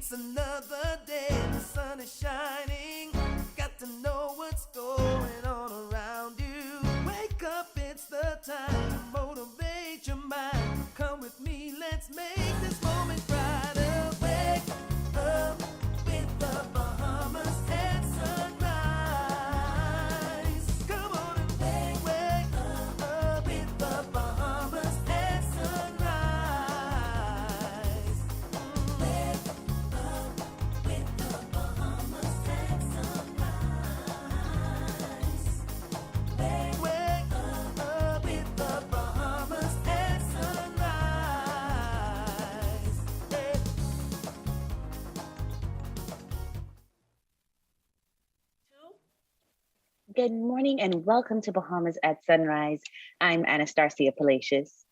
It's another day, the sun is shining. Got to know what's going on around you. Wake up, it's the time to motivate your mind. Come with me, let's make this moment brighter. Wake up with the Bahamas at sunrise. Come on and wake up with the Bahamas at sunrise. Wake up with the Bahamas at sunrise. Wake up with the Bahamas at sunrise. Hey. Good morning and welcome to Bahamas at Sunrise. I'm Anastasia Palacios.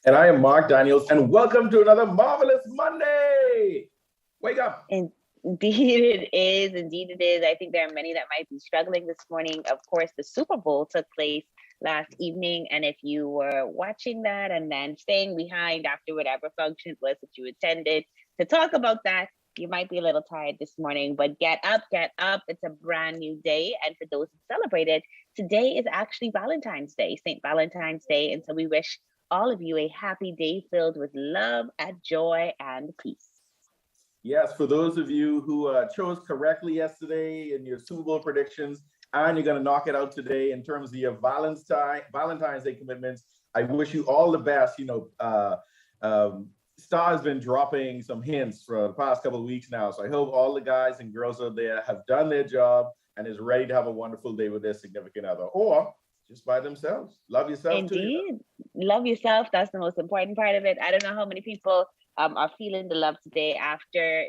And I am Mark Daniels, and welcome to another marvelous Monday. Wake up. Indeed it is. Indeed it is. I think there are many that might be struggling this morning. Of course, the Super Bowl took place last evening. And if you were watching that and then staying behind after whatever function it was that you attended to talk about that, you might be a little tired this morning, but get up, get up. It's a brand new day. And for those who celebrate it, today is actually Valentine's Day, St. Valentine's Day. And so we wish all of you a happy day filled with love and joy and peace. Yes, for those of you who chose correctly yesterday in your Super Bowl predictions, and you're going to knock it out today in terms of your Valentine's Day commitments, I wish you all the best. Star has been dropping some hints for the past couple of weeks now. So I hope all the guys and girls out there have done their job and is ready to have a wonderful day with their significant other or just by themselves. Love yourself too. Indeed. Love yourself. That's the most important part of it. I don't know how many people are feeling the love today after,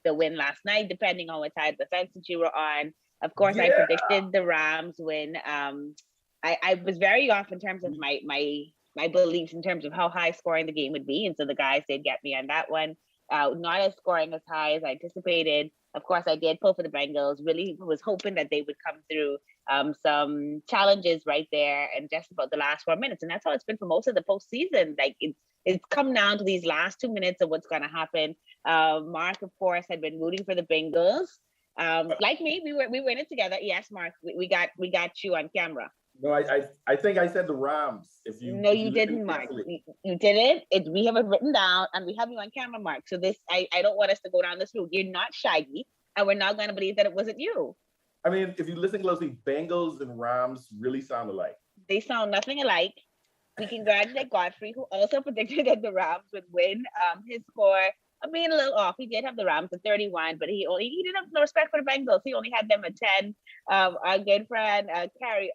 the win last night, depending on what side of the fence that you were on. Of course, I predicted the Rams win. I was very off in terms of my beliefs in terms of how high scoring the game would be. And so the guys did get me on that one. Not as scoring as high as I anticipated. Of course, I did pull for the Bengals. Really was hoping that they would come through some challenges right there and just about the last 4 minutes. And that's how it's been for most of the postseason. Like it's come down to these last 2 minutes of what's going to happen. Mark, of course, had been rooting for the Bengals. Like me, we were in it together. Yes, Mark, we got you on camera. No, I think I said the Rams. No, you didn't, Mark. You didn't. We have it written down, and we have you on camera, Mark. So I don't want us to go down this route. You're not Shaggy, and we're not going to believe that it wasn't you. I mean, if you listen closely, Bengals and Rams really sound alike. They sound nothing alike. We congratulate Godfrey, who also predicted that the Rams would win. His score, I'm being a little off. He did have the Rams at 31, but he didn't have no respect for the Bengals. He only had them at 10. Our good friend,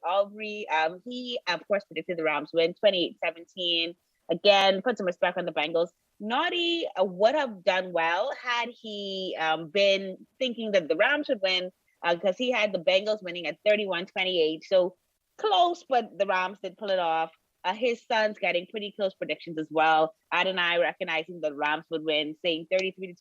Aubry, he, of course, predicted the Rams win 28-17. Again, put some respect on the Bengals. Naughty would have done well had he been thinking that the Rams would win because he had the Bengals winning at 31-28. So close, but the Rams did pull it off. His son's getting pretty close predictions as well. Adonai recognizing the Rams would win, saying 33-27,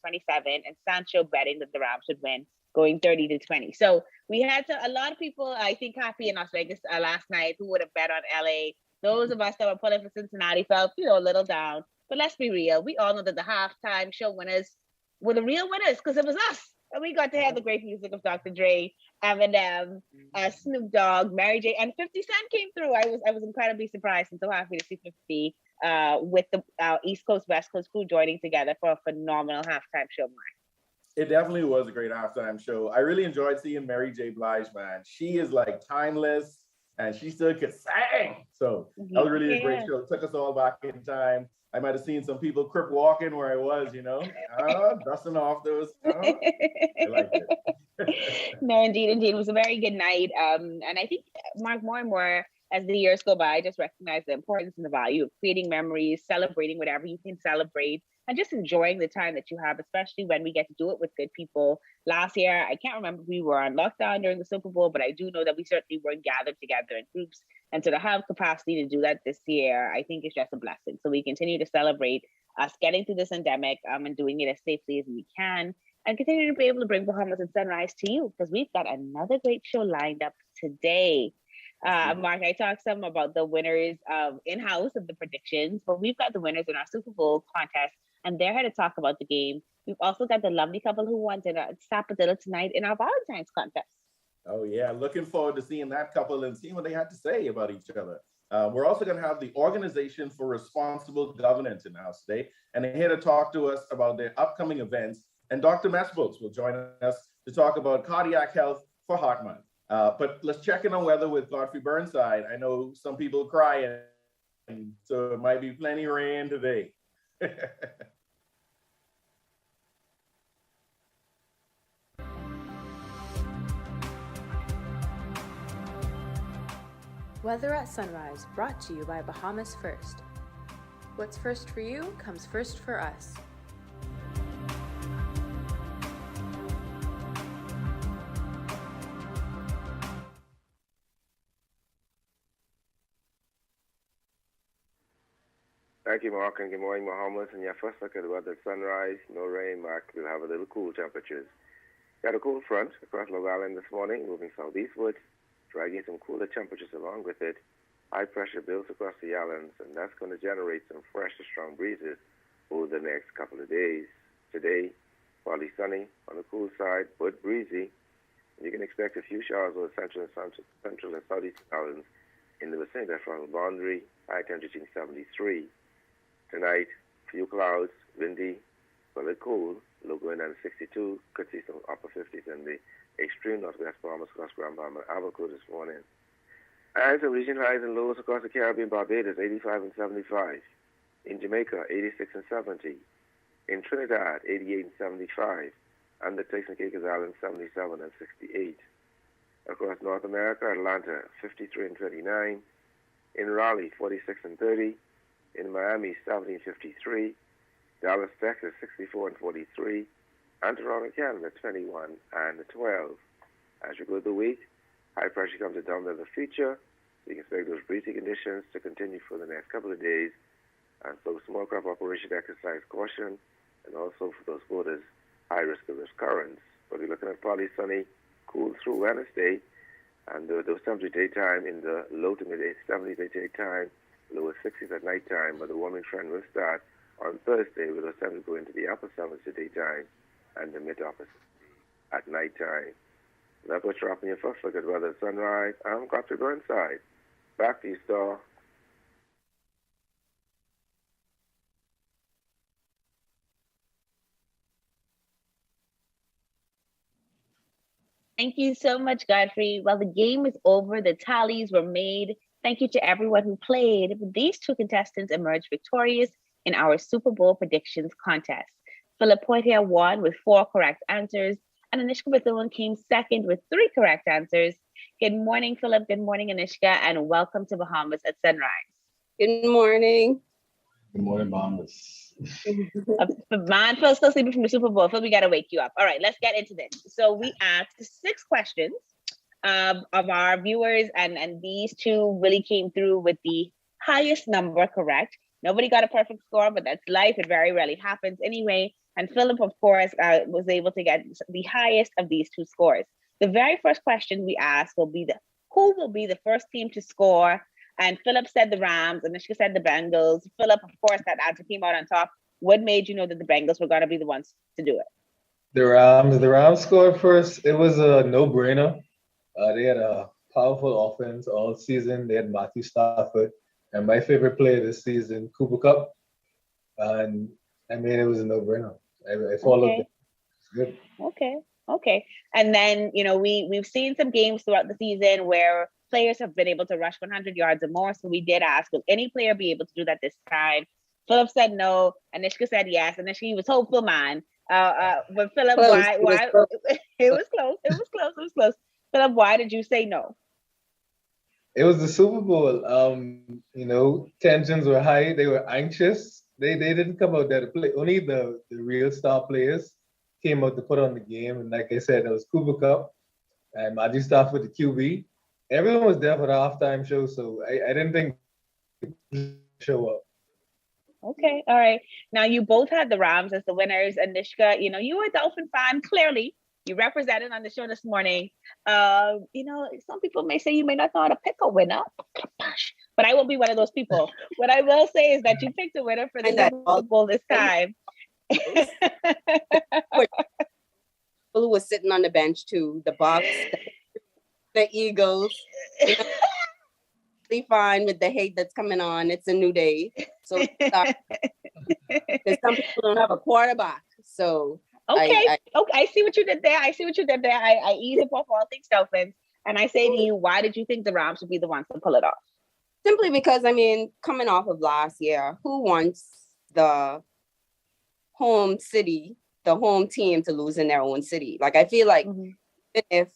and Sancho betting that the Rams would win, going 30-20. So we had a lot of people, I think, happy in Las Vegas last night who would have bet on LA. Those of us that were pulling for Cincinnati felt, a little down. But let's be real. We all know that the halftime show winners were the real winners because it was us. And we got to have the great music of Dr. Dre, Eminem, Snoop Dogg, Mary J, and 50 Cent came through. I was incredibly surprised and so happy to see 50 with the East Coast, West Coast crew joining together for a phenomenal halftime show, Mark. It definitely was a great halftime show. I really enjoyed seeing Mary J. Blige, man. She is like timeless and she still could sing. So that was really a great show. It took us all back in time. I might have seen some people crip walking where I was, dusting off those. I like it. No, indeed. It was a very good night. And I think, Mark, more and more as the years go by, I just recognize the importance and the value of creating memories, celebrating whatever you can celebrate, and just enjoying the time that you have, especially when we get to do it with good people. Last year, I can't remember if we were on lockdown during the Super Bowl, but I do know that we certainly weren't gathered together in groups. And so to have capacity to do that this year, I think is just a blessing. So we continue to celebrate us getting through this endemic and doing it as safely as we can, and continue to be able to bring Bahamas and Sunrise to you, because we've got another great show lined up today. Mark, I talked some about the winners in-house of the predictions, but we've got the winners in our Super Bowl contest, and they're here to talk about the game. We've also got the lovely couple who won dinner at Sappadilla tonight in our Valentine's contest. Oh yeah, looking forward to seeing that couple and seeing what they had to say about each other. We're also going to have the Organization for Responsible Governance in the house today, and they're here to talk to us about their upcoming events. And Dr. Mesples will join us to talk about cardiac health for Heart Month. But let's check in on weather with Godfrey Burnside. I know some people crying, so it might be plenty of rain today. Weather at Sunrise, brought to you by Bahamas First. What's first for you comes first for us. Thank you, Mark, and good morning, Bahamas. And your first look at the weather at Sunrise, no rain, Mark. We'll have a little cool temperatures. Got a cool front across Long Island this morning, moving southeastwards, dragging some cooler temperatures along with it. High pressure builds across the islands, and that's going to generate some fresh to strong breezes over the next couple of days. Today, partly sunny on the cool side, but breezy. And you can expect a few showers over central and southeast islands in the vicinity of the frontal boundary, high temperature 73. Tonight, few clouds, windy, but cool, low going down to 62. Could see some upper 50s in the extreme northwest Bahamas across Grand Bahama and Abaco this morning. And some region highs and lows across the Caribbean, Barbados, 85 and 75. In Jamaica, 86 and 70. In Trinidad, 88 and 75. And the Turks and Caicos Islands, 77 and 68. Across North America, Atlanta, 53 and 29. In Raleigh, 46 and 30. In Miami, 70 and 53. Dallas, Texas, 64 and 43. And Toronto, Canada, 21 and 12. As you go through the week, high pressure comes to dominate the feature. So you can expect those breezy conditions to continue for the next couple of days. And so small crop operation exercise caution, and also for those voters, high risk of those currents. But we're looking at partly sunny, cool through Wednesday, and those temperatures daytime in the low to mid 70s at daytime, lower 60s at nighttime. But the warming trend will start on Thursday, with those temperatures going into the upper 70s at daytime and the mid upper 60s at nighttime. That's what you're up in your first look at weather at Sunrise. I'm Godfrey Burnside. Back to you, Star. Thank you so much, Godfrey. Well, the game is over. The tallies were made. Thank you to everyone who played. These two contestants emerged victorious in our Super Bowl predictions contest. Philip Poitier won with 4 correct answers, and Anishka Bethune came second with 3 correct answers. Good morning, Philip. Good morning, Anishka, and welcome to Bahamas at Sunrise. Good morning. Good morning, Bahamas. Man, Phil's still sleeping from the Super Bowl. Phil, we got to wake you up. All right, let's get into this. So we asked 6 questions of our viewers, and these two really came through with the highest number correct. Nobody got a perfect score, but that's life. It very rarely happens anyway. And Philip, of course, was able to get the highest of these 2 scores. The very first question we asked will be who will be the first team to score? And Philip said the Rams, and Anishka said the Bengals. Philip, of course, that answer came out on top. What made you know that the Bengals were going to be the ones to do it? The Rams scored first. It was a no-brainer. They had a powerful offense all season. They had Matthew Stafford, and my favorite player this season, Cooper Kupp. And I mean, it was a no-brainer. I followed it. It's good. Okay. And then, we've seen some games throughout the season where players have been able to rush 100 yards or more. So we did ask, will any player be able to do that this time? Philip said no. Anishka said yes. Anishka, was hopeful, man. But Philip, why? It was close. Philip, why did you say no? It was the Super Bowl. Tensions were high. They were anxious. They didn't come out there to play. Only the real star players came out to put on the game. And like I said, it was Cooper Kupp and Matthew Stafford, the QB. Everyone was there for the halftime show, so I didn't think they'd show up. Okay, all right. Now, you both had the Rams as the winners. Anishka, you were a Dolphin fan, clearly. You represented on the show this morning. Some people may say you may not know how to pick a winner, but I won't be one of those people. What I will say is that you picked a winner for the Super Bowl this time. People who were sitting on the bench too. The Bucks, the Eagles. You know, really fine with the hate that's coming on. It's a new day, so because some people don't have a quarterback. So okay, I see what you did there. I ease up off all things Dolphins, and I say to you, why did you think the Rams would be the ones to pull it off? Simply because, I mean, coming off of last year, who wants the home team to lose in their own city? Like, I feel like if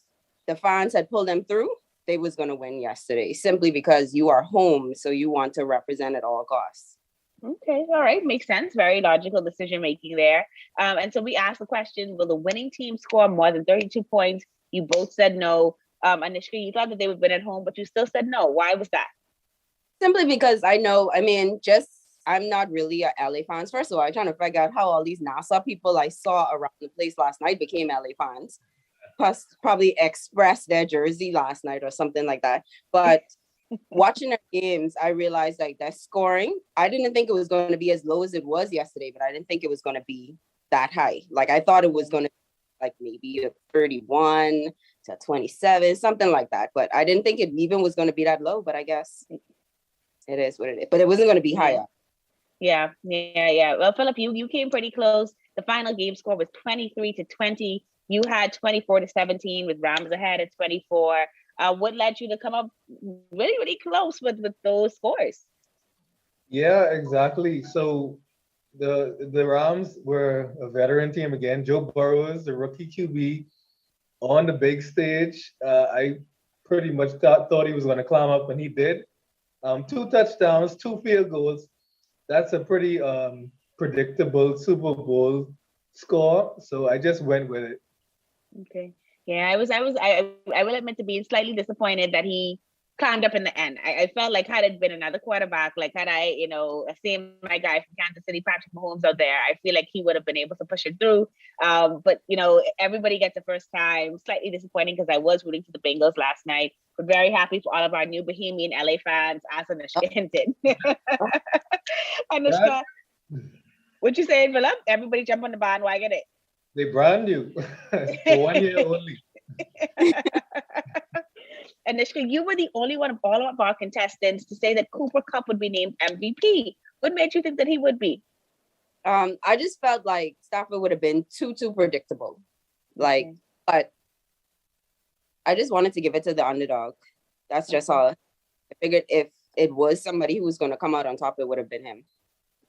the fans had pulled them through, they was going to win yesterday, simply because you are home, so you want to represent at all costs. Okay, all right, makes sense. Very logical decision making there. And so we asked the question, will the winning team score more than 32 points? You both said no. Anishka, you thought that they would win at home, but you still said no. Why was that? Simply because I'm not really a LA fans. First of all, I'm trying to figure out how all these Nassau people I saw around the place last night became LA fans. Plus, probably expressed their jersey last night or something like that. But watching their games, I realized like that scoring, I didn't think it was going to be as low as it was yesterday, but I didn't think it was going to be that high. Like, I thought it was going to be like maybe a 31 to 27, something like that. But I didn't think it even was going to be that low, but I guess it is what it is. But it wasn't going to be higher. Yeah. Well, Philip, you came pretty close. The final game score was 23-20. You had 24-17 with Rams ahead at 24. What led you to come up really, really close with those scores? Yeah, exactly. So the Rams were a veteran team again. Joe Burrow, the rookie QB, on the big stage. I pretty much thought he was going to climb up, and he did. 2 touchdowns, 2 field goals. That's a pretty predictable Super Bowl score. So I just went with it. Okay. Yeah, I will admit to being slightly disappointed that he climbed up in the end. I felt like had it been another quarterback, like had I, seen my guy from Kansas City, Patrick Mahomes out there, I feel like he would have been able to push it through. But everybody gets a first time. Slightly disappointing because I was rooting for the Bengals last night, but very happy for all of our new Bohemian LA fans, as Anishka hinted. Anishka, what you saying, Philip? Everybody jump on the bandwagon. They brand you for 1 year only. Anishka, you were the only one of all of our contestants to say that Cooper Kupp would be named MVP. What made you think that he would be? I just felt like Stafford would have been too predictable. But I just wanted to give it to the underdog. That's just all. I figured if it was somebody who was going to come out on top, it would have been him.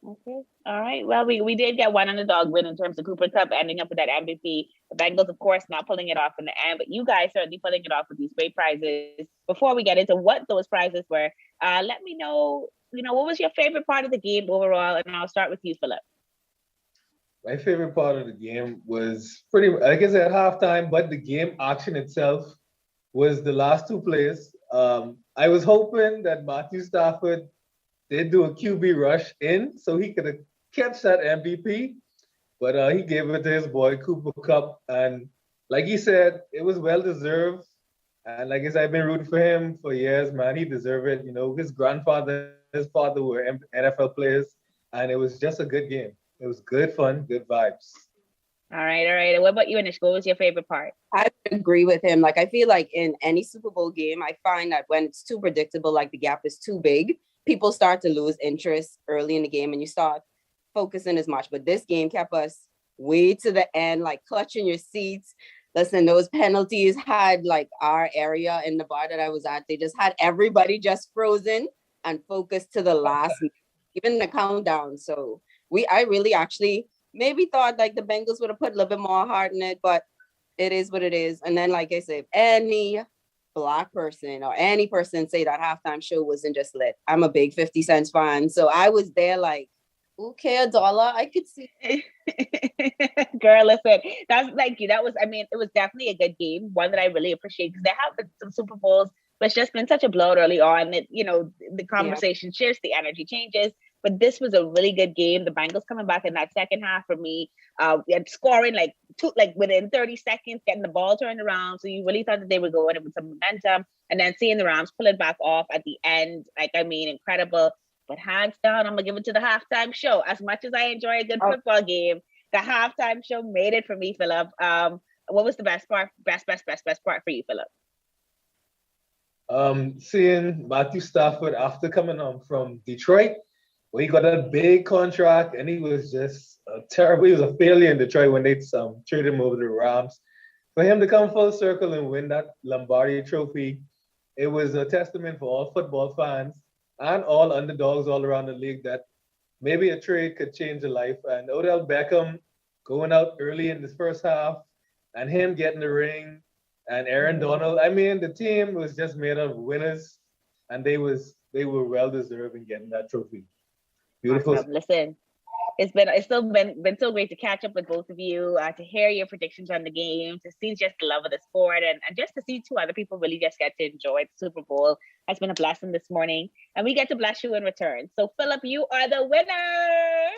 Okay. All right. Well, we did get one underdog win in terms of Cooper Kupp ending up with that MVP. The Bengals, of course, not pulling it off in the end, but you guys certainly pulling it off with these great prizes. Before we get into what those prizes were, let me know, what was your favorite part of the game overall? And I'll start with you, Philip. My favorite part of the game was I guess at halftime, but the game action itself was the last 2 plays. I was hoping that Matthew Stafford did do a QB rush in so he could catch that MVP, but he gave it to his boy Cooper Kupp, and like he said, it was well deserved. And like I said, I've been rooting for him for years, man. He deserved it. His grandfather, his father were NFL players, and it was just a good game. It was good fun, good vibes. All right. And what about you, Anishka? What was your favorite part? I agree with him. Like, I feel like in any Super Bowl game, I find that when it's too predictable, like the gap is too big, people start to lose interest early in the game and you start focusing as much. But this game kept us way to the end, like clutching your seats. Listen, those penalties had like our area in the bar that I was at. They just had everybody just frozen and focused to the last, even the countdown. So I really actually maybe thought like the Bengals would have put a little bit more heart in it, but it is what it is. And then, like I said, any Black person or any person say that halftime show wasn't just lit. I'm a big 50 Cent fan. So I was there like, okay, $1, I could see. Girl, listen, that's like you. That was, it was definitely a good game. One that I really appreciate because there have been some Super Bowls, but it's just been such a blowout early on that, the conversation shifts, the energy changes. But this was a really good game. The Bengals coming back in that second half for me, and scoring like within 30 seconds, getting the ball turned around. So you really thought that they were going in with some momentum, and then seeing the Rams pull it back off at the end, incredible. But hands down, I'm gonna give it to the halftime show. As much as I enjoy a good football game, The halftime show made it for me, Philip. What was the best part? Best part for you, Philip? Seeing Matthew Stafford after coming home from Detroit, where he got a big contract, and he was just terrible. He was a failure in Detroit when they traded him over to the Rams. For him to come full circle and win that Lombardi Trophy, it was a testament for all football fans and all underdogs all around the league that maybe a trade could change a life. And Odell Beckham going out early in the first half and him getting the ring and Aaron Donald. I mean, the team was just made of winners, and they were well deserved in getting that trophy. Beautiful. Awesome. Listen, it's still been so great to catch up with both of you, to hear your predictions on the game, to see just the love of the sport, and just to see two other people really just get to enjoy the Super Bowl. Has been a blessing this morning, and we get to bless you in return. So, Philip, you are the winner.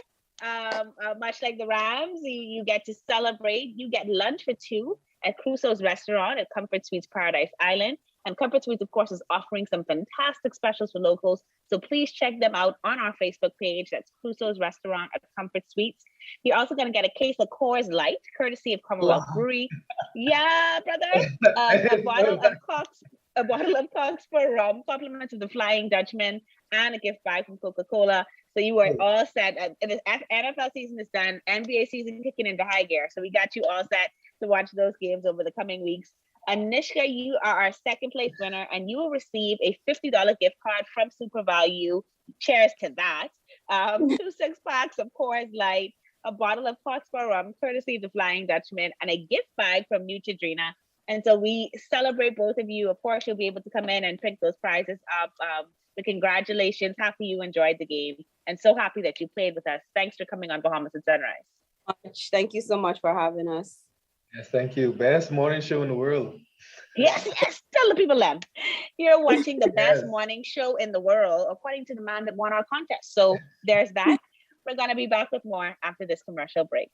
Much like the Rams, you get to celebrate. You get lunch for two at Crusoe's restaurant at Comfort Suites Paradise Island. And Comfort Suites, of course, is offering some fantastic specials for locals. So please check them out on our Facebook page. That's Crusoe's Restaurant at Comfort Suites. You're also going to get a case of Coors Light, courtesy of Commonwealth Brewery. Yeah, brother. A bottle of Cox for rum, compliments of the Flying Dutchman, and a gift bag from Coca-Cola. So you are all set. The NFL season is done. NBA season kicking into high gear. So we got you all set to watch those games over the coming weeks. Anishka, you are our second place winner, and you will receive a $50 gift card from Super Value. Cheers to that. 2 6-packs of Coors Light, a bottle of Foxborough rum, courtesy of the Flying Dutchman, and a gift bag from Neutrogena. And so we celebrate both of you. Of course, you'll be able to come in and pick those prizes up. But congratulations. Happy you enjoyed the game, and so happy that you played with us. Thanks for coming on Bahamas at Sunrise. Thank you so much for having us. Yes, thank you. Best morning show in the world. Yes. Tell the people that you're watching the best morning show in the world, according to the man that won our contest. So there's that. We're going to be back with more after this commercial break.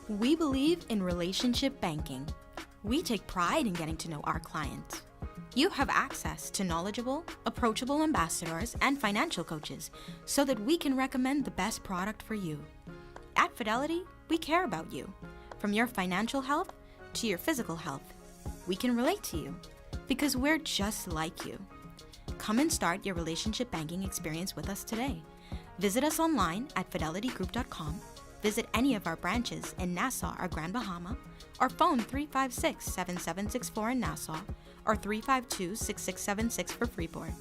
We believe in relationship banking. We take pride in getting to know our clients. You have access to knowledgeable, approachable ambassadors and financial coaches so that we can recommend the best product for you. At Fidelity, we care about you. From your financial health to your physical health, we can relate to you because we're just like you. Come and start your relationship banking experience with us today. Visit us online at fidelitygroup.com. Visit any of our branches in Nassau or Grand Bahama, or phone 356-7764 in Nassau or 352-6676 for Freeport.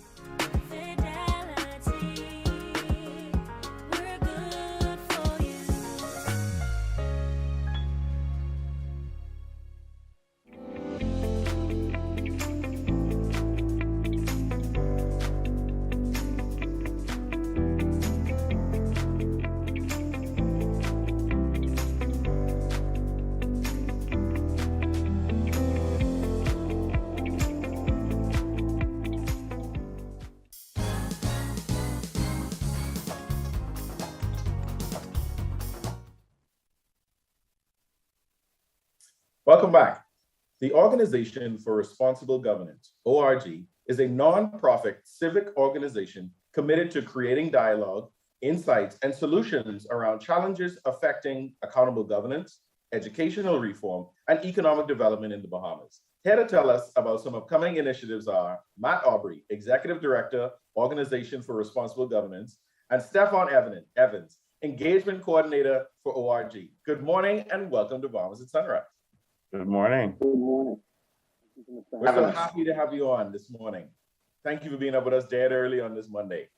Welcome back. The Organization for Responsible Governance, ORG, is a non-profit civic organization committed to creating dialogue, insights, and solutions around challenges affecting accountable governance, educational reform, and economic development in the Bahamas. Here to tell us about some upcoming initiatives are Matt Aubry, Executive Director, Organization for Responsible Governance, and Steffon Evans, Engagement Coordinator for ORG. Good morning and welcome to Bahamas at Sunrise. Good morning. Good morning. We're so happy to have you on this morning. Thank you for being up with us dead early on this Monday.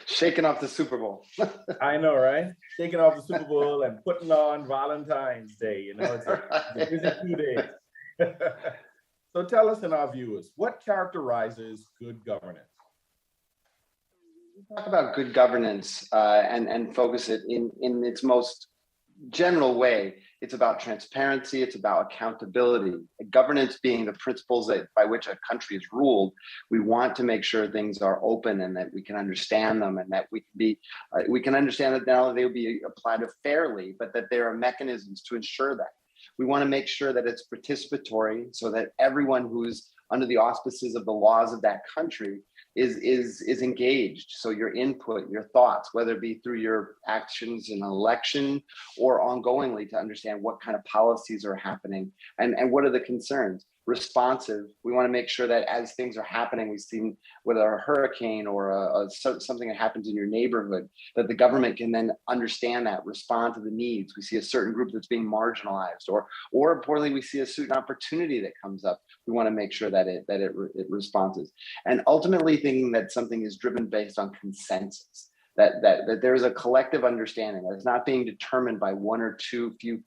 Shaking off the Super Bowl. I know, right? Shaking off the Super Bowl and putting on Valentine's Day. You know, it's a busy 2 days. So tell us and our viewers, what characterizes good governance? We talk about good governance and focus it in its most general way. It's about transparency. It's about accountability. Governance being the principles by which a country is ruled, we want to make sure things are open and that we can understand them, and that we can understand that not only they will be applied fairly, but that there are mechanisms to ensure that. We want to make sure that it's participatory, so that everyone who's under the auspices of the laws of that country is engaged. So your input, your thoughts, whether it be through your actions in an election or ongoingly, to understand what kind of policies are happening and what are the concerns. Responsive, we want to make sure that as things are happening, we've seen whether a hurricane or something that happens in your neighborhood, that the government can then understand that, respond to the needs. We see a certain group that's being marginalized, or importantly, we see a certain opportunity that comes up. We want to make sure that it responds, and ultimately thinking that something is driven based on consensus, that there is a collective understanding that it's not being determined by one or two few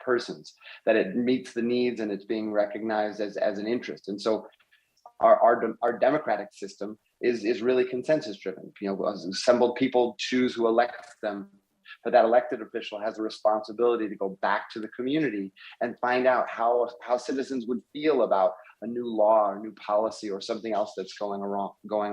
persons, that it meets the needs and it's being recognized as an interest. And so our democratic system is really consensus driven. Assembled people choose who elects them, but that elected official has a responsibility to go back to the community and find out how citizens would feel about a new law or new policy or something else that's going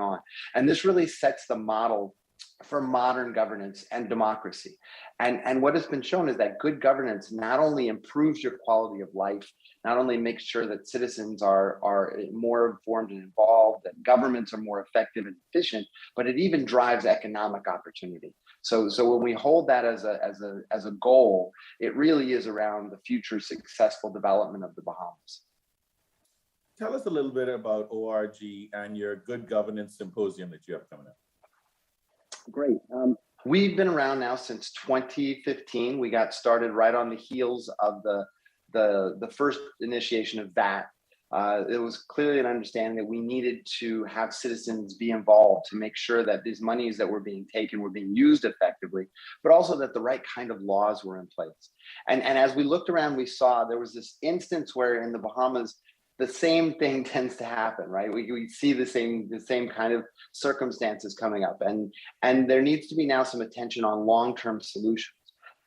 on. And this really sets the model for modern governance and democracy. And what has been shown is that good governance not only improves your quality of life, not only makes sure that citizens are more informed and involved, that governments are more effective and efficient, but it even drives economic opportunity. So when we hold that as a goal, it really is around the future successful development of the Bahamas. Tell us a little bit about ORG and your Good Governance Symposium that you have coming up. Great. We've been around now since 2015. We got started right on the heels of the first initiation of that. It was clearly an understanding that we needed to have citizens be involved to make sure that these monies that were being taken were being used effectively, but also that the right kind of laws were in place. And as we looked around, we saw there was this instance where in the Bahamas, the same thing tends to happen, right? We see the same kind of circumstances coming up, and there needs to be now some attention on long-term solutions.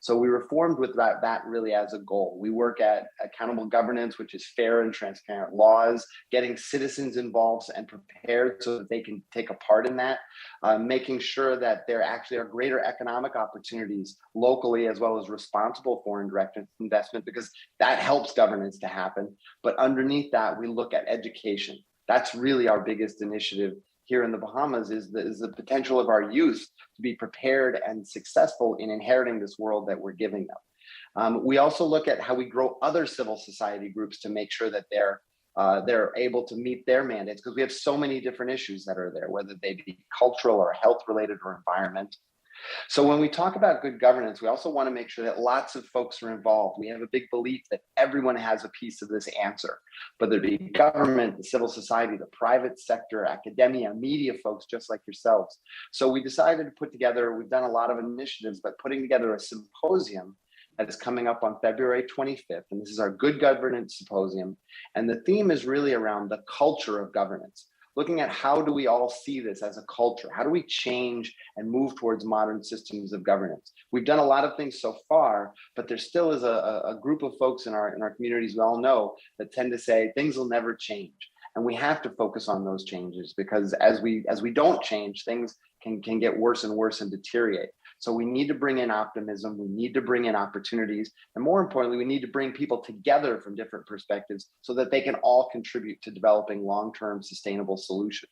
So we were formed with that really as a goal. We work at accountable governance, which is fair and transparent laws, getting citizens involved and prepared so that they can take a part in that, making sure that there actually are greater economic opportunities locally as well as responsible foreign direct investment, because that helps governance to happen. But underneath that, we look at education. That's really our biggest initiative here in the Bahamas, is the potential of our youth to be prepared and successful in inheriting this world that we're giving them. We also look at how we grow other civil society groups to make sure that they're able to meet their mandates, because we have so many different issues that are there, whether they be cultural or health related or environmental. So when we talk about good governance, we also want to make sure that lots of folks are involved. We have a big belief that everyone has a piece of this answer, whether it be government, the civil society, the private sector, academia, media folks just like yourselves. So we decided to put together, we've done a lot of initiatives, but putting together a symposium that is coming up on February 25th. And this is our Good Governance Symposium. And the theme is really around the culture of governance. Looking at how do we all see this as a culture? How do we change and move towards modern systems of governance? We've done a lot of things so far, but there still is a group of folks in our communities we all know that tend to say things will never change. And we have to focus on those changes, because as we don't change, things can get worse and worse and deteriorate. So we need to bring in optimism, we need to bring in opportunities, and more importantly, we need to bring people together from different perspectives so that they can all contribute to developing long-term sustainable solutions.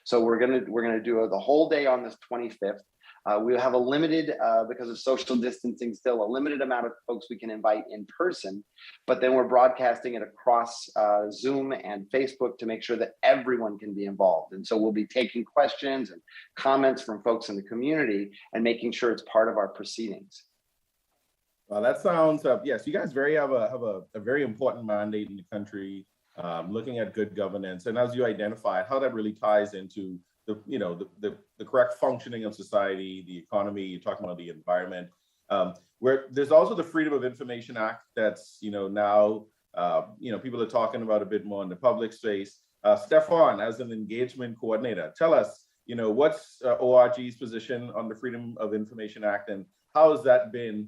So we're gonna do the whole day on this 25th. We'll have a limited, because of social distancing still, a limited amount of folks we can invite in person, but then we're broadcasting it across Zoom and Facebook to make sure that everyone can be involved. And so we'll be taking questions and comments from folks in the community and making sure it's part of our proceedings. Well, that sounds, yes, you guys have a very important mandate in the country, looking at good governance. And as you identified, how that really ties into the correct functioning of society, the economy, you're talking about the environment, where there's also the Freedom of Information Act that's, now, people are talking about a bit more in the public space. Steffon, as an engagement coordinator, tell us, what's ORG's position on the Freedom of Information Act, and how has that been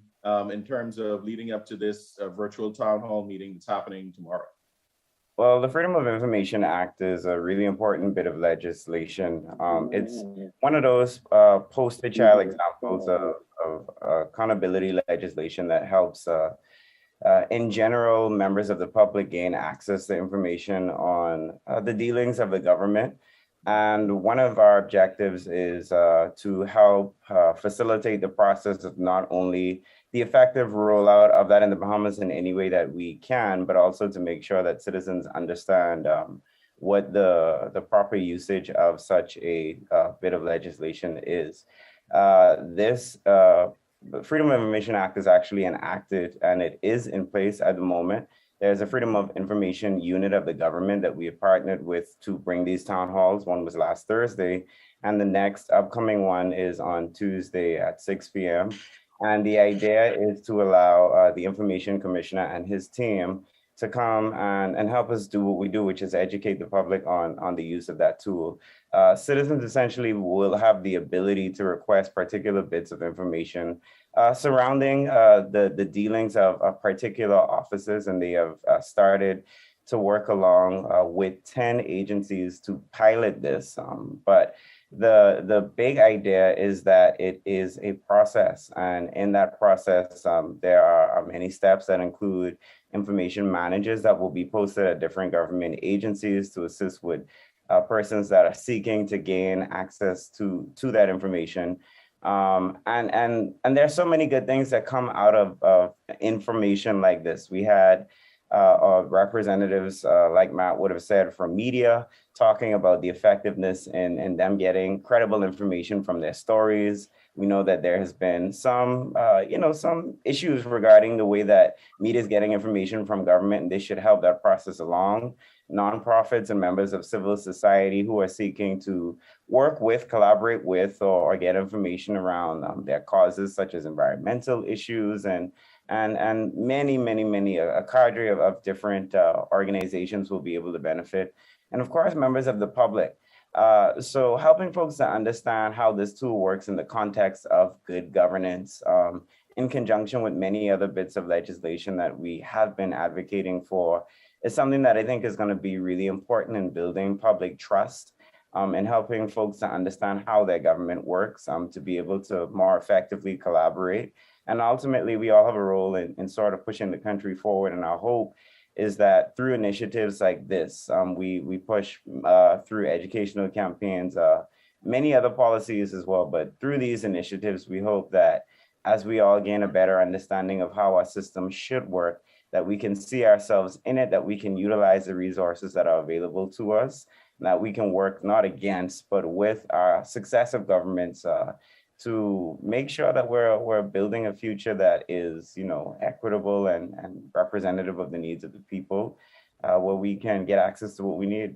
in terms of leading up to this virtual town hall meeting that's happening tomorrow? Well, the Freedom of Information Act is a really important bit of legislation. It's one of those poster child examples of accountability legislation that helps, in general, members of the public gain access to information on the dealings of the government. And one of our objectives is to help facilitate the process of not only the effective rollout of that in the Bahamas in any way that we can, but also to make sure that citizens understand what the proper usage of such a bit of legislation is. This Freedom of Information Act is actually enacted, and it is in place at the moment. There's a Freedom of Information unit of the government that we have partnered with to bring these town halls. One was last Thursday, and the next upcoming one is on Tuesday at 6 p.m. And the idea is to allow the Information Commissioner and his team to come and help us do what we do, which is educate the public on the use of that tool. Citizens essentially will have the ability to request particular bits of information surrounding the dealings of particular offices, and they have started to work along with 10 agencies to pilot this. But the big idea is that it is a process, and in that process, there are many steps that include information managers that will be posted at different government agencies to assist with persons that are seeking to gain access to that information. And there's so many good things that come out of information like this. We had representatives, like Matt would have said, from media talking about the effectiveness in them getting credible information from their stories. We know that there has been some issues regarding the way that media is getting information from government, and they should help that process along. Nonprofits and members of civil society who are seeking to work with, collaborate with, or get information around their causes, such as environmental issues and many, a cadre of different organizations will be able to benefit. And of course, members of the public. So helping folks to understand how this tool works in the context of good governance, in conjunction with many other bits of legislation that we have been advocating for, is something that I think is going to be really important in building public trust, and helping folks to understand how their government works, to be able to more effectively collaborate. And ultimately, we all have a role in sort of pushing the country forward. And our hope is that through initiatives like this, we push through educational campaigns, many other policies as well. But through these initiatives, we hope that as we all gain a better understanding of how our system should work, that we can see ourselves in it, that we can utilize the resources that are available to us, that we can work not against, but with our successive governments to make sure that we're building a future that is, equitable and representative of the needs of the people, where we can get access to what we need.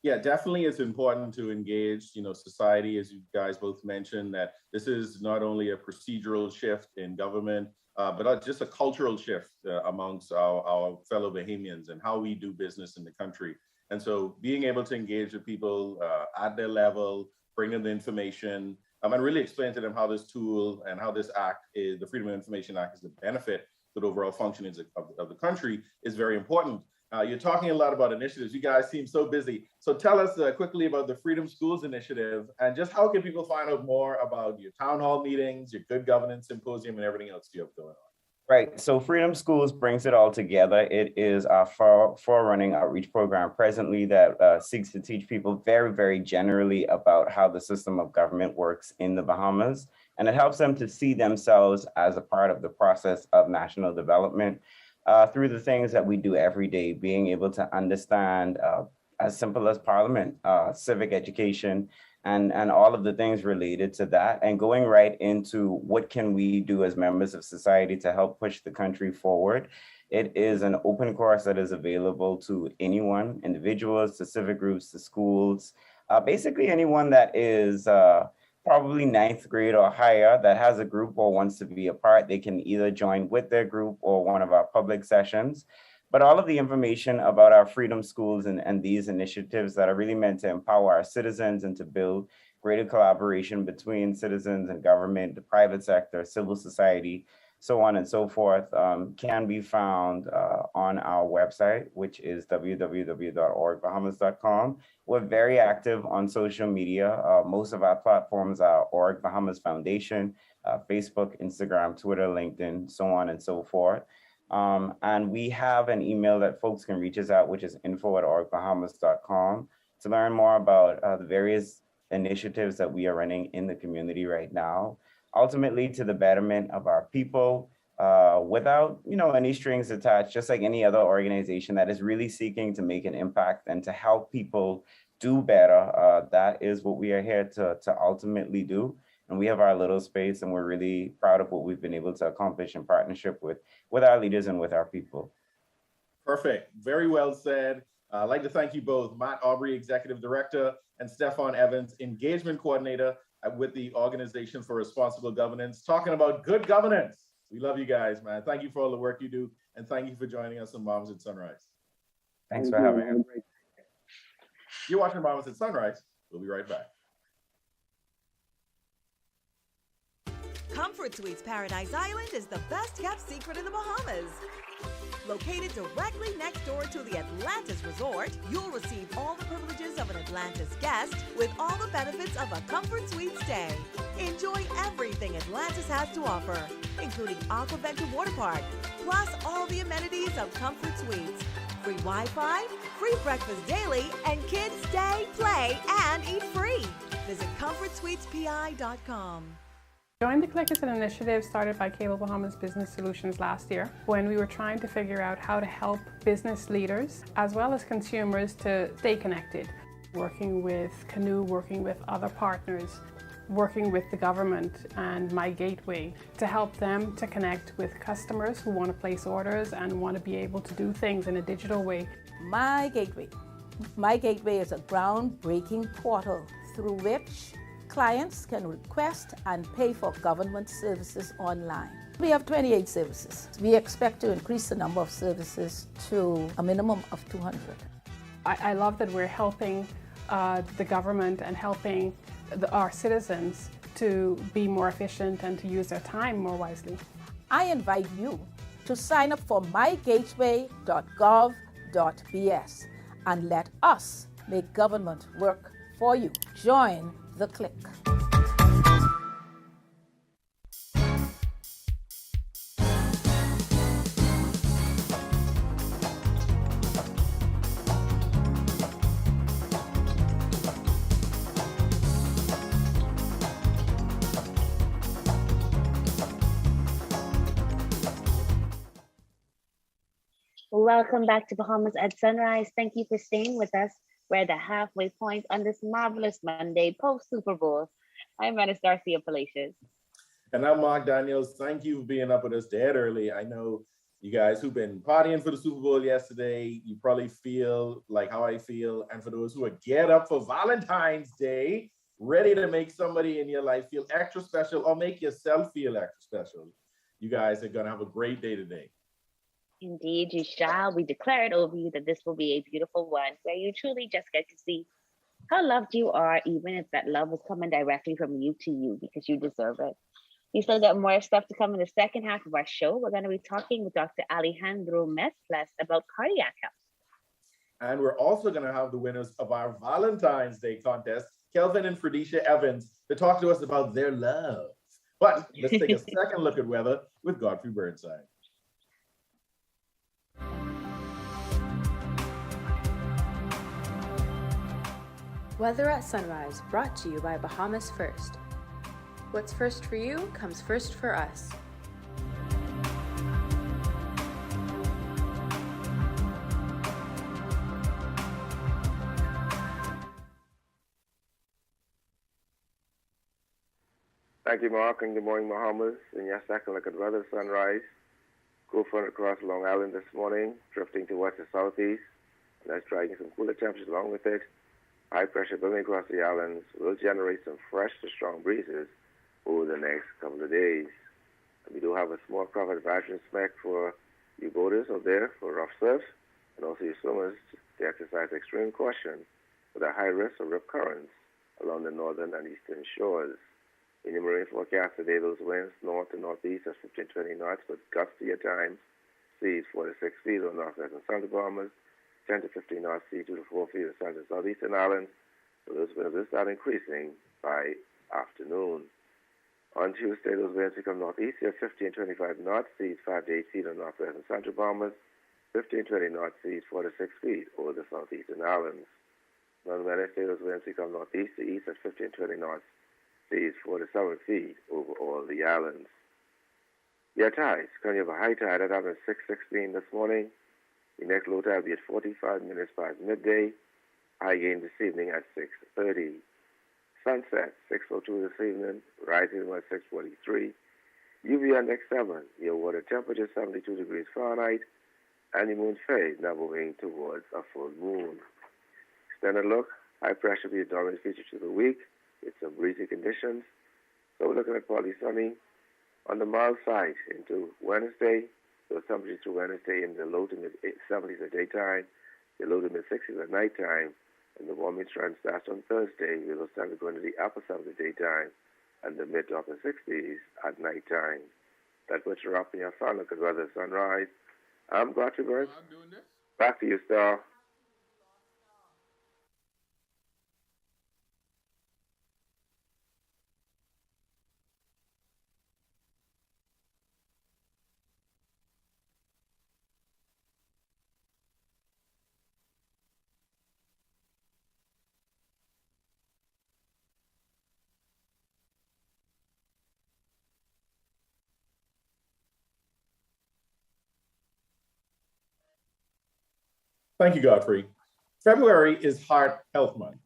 Yeah, definitely it's important to engage, society, as you guys both mentioned, that this is not only a procedural shift in government, but just a cultural shift amongst our fellow Bahamians and how we do business in the country. And so being able to engage with people at their level, bring them the information, and really explain to them how this tool and how this act, is the Freedom of Information Act, is a benefit to the overall functioning of the country is very important. You're talking a lot about initiatives. You guys seem so busy. So tell us quickly about the Freedom Schools Initiative, and just how can people find out more about your town hall meetings, your good governance symposium, and everything else you have going on? Right, so Freedom Schools brings it all together. It is our forerunning outreach program presently that seeks to teach people very, very generally about how the system of government works in the Bahamas. And it helps them to see themselves as a part of the process of national development through the things that we do every day, being able to understand as simple as Parliament, civic education, and all of the things related to that, and going right into what can we do as members of society to help push the country forward. It is an open course that is available to anyone, individuals, to civic groups, to schools, basically anyone that is probably 9th grade or higher that has a group or wants to be a part. They can either join with their group or one of our public sessions. But all of the information about our freedom schools and these initiatives that are really meant to empower our citizens and to build greater collaboration between citizens and government, the private sector, civil society, so on and so forth, can be found on our website, which is www.orgbahamas.com. We're very active on social media. Most of our platforms are Org Bahamas Foundation, Facebook, Instagram, Twitter, LinkedIn, so on and so forth. And we have an email that folks can reach us at, which is info@orgbahamas.com, to learn more about the various initiatives that we are running in the community right now, ultimately to the betterment of our people, without any strings attached, just like any other organization that is really seeking to make an impact and to help people do better. That is what we are here to ultimately do. And we have our little space, and we're really proud of what we've been able to accomplish in partnership with our leaders and with our people. Perfect. Very well said. I'd like to thank you both, Matt Aubry, Executive Director, and Steffon Evans, Engagement Coordinator with the Organization for Responsible Governance, talking about good governance. We love you guys, man. Thank you for all the work you do, and thank you for joining us on Bahamas at Sunrise. Thanks for having us. You're watching Bahamas at Sunrise. We'll be right back. Comfort Suites Paradise Island is the best kept secret in the Bahamas. Located directly next door to the Atlantis Resort, you'll receive all the privileges of an Atlantis guest with all the benefits of a Comfort Suite stay. Enjoy everything Atlantis has to offer, including Aquaventure Water Park, plus all the amenities of Comfort Suites. Free Wi-Fi, free breakfast daily, and kids stay, play, and eat free. Visit ComfortSuitesPI.com. Join the Click is an initiative started by Cable Bahamas Business Solutions last year when we were trying to figure out how to help business leaders as well as consumers to stay connected. Working with Canoe, working with other partners, working with the government and My Gateway to help them to connect with customers who want to place orders and want to be able to do things in a digital way. My Gateway. My Gateway is a groundbreaking portal through which clients can request and pay for government services online. We have 28 services. We expect to increase the number of services to a minimum of 200. I love that we're helping the government and helping our citizens to be more efficient and to use their time more wisely. I invite you to sign up for mygateway.gov.bs and let us make government work for you. Join the Click. Welcome back to Bahamas at Sunrise. Thank you for staying with us. We're at the halfway point on this marvelous Monday post Super Bowl. I'm Menace Darcy of Palacios. And I'm Mark Daniels. Thank you for being up with us dead early. I know you guys who've been partying for the Super Bowl yesterday, you probably feel like how I feel. And for those who are geared up for Valentine's Day, ready to make somebody in your life feel extra special or make yourself feel extra special, you guys are going to have a great day today. Indeed, you shall. We declare it over you that this will be a beautiful one where you truly just get to see how loved you are, even if that love is coming directly from you to you, because you deserve it. We still got more stuff to come in the second half of our show. We're going to be talking with Dr. Alejandro Mesples about cardiac health. And we're also going to have the winners of our Valentine's Day contest, Kelvin and Fredesha Evans, to talk to us about their love. But let's take a second look at weather with Godfrey Burnside. Weather at Sunrise, brought to you by Bahamas First. What's first for you comes first for us. Thank you, Mark, and good morning, Bahamas. In your second look at weather, Sunrise. Cool front across Long Island this morning, drifting towards the southeast. And that's dragging some cooler temperatures along with it. High pressure building across the islands will generate some fresh to strong breezes over the next couple of days. And we do have a small covered advisory spec for You boaters out there for rough surf, and also you swimmers to exercise extreme caution with a high risk of rip currents along the northern and eastern shores. In the marine forecast today, those winds north to northeast at 15-20 knots with gusty at times, seas 4 to 6 feet on northwest and southern Bahamas, 10 to 15 knots, sea 2 to 4 feet on southern and southeastern islands. So those winds will start increasing by afternoon. On Tuesday, those winds become northeast at 15 and 25 knots, seas 5 to 8 feet on northwest and central Bahamas, 15 20 knots, seas 4 to 6 feet over the southeastern islands. On Wednesday, those winds become northeast to east at 15 20 knots, seas 4 to 7 feet over all the islands. Your tides, currently have a high tide that happened at 6:16 this morning. The next low tide will be at 45 minutes past midday. High gain this evening at 6:30. Sunset, 6:02 this evening, rising at 6:43. UV index 7, your water temperature 72 degrees Fahrenheit, and the moon phase now moving towards a full moon. Extended look, high pressure will be a dominant feature to the week with some breezy conditions. So we're looking at partly sunny on the mild side into Wednesday. Those temperatures to Wednesday in the low to mid 70s at daytime, the low to mid 60s at nighttime, and the warming trend starts on Thursday with those temperatures going to the upper 70s at daytime and the mid to upper 60s at nighttime. That puts you up in your final look at weather sunrise. I'm Godfrey Burns. Back to you, Star. Thank you, Godfrey. February is Heart Health Month.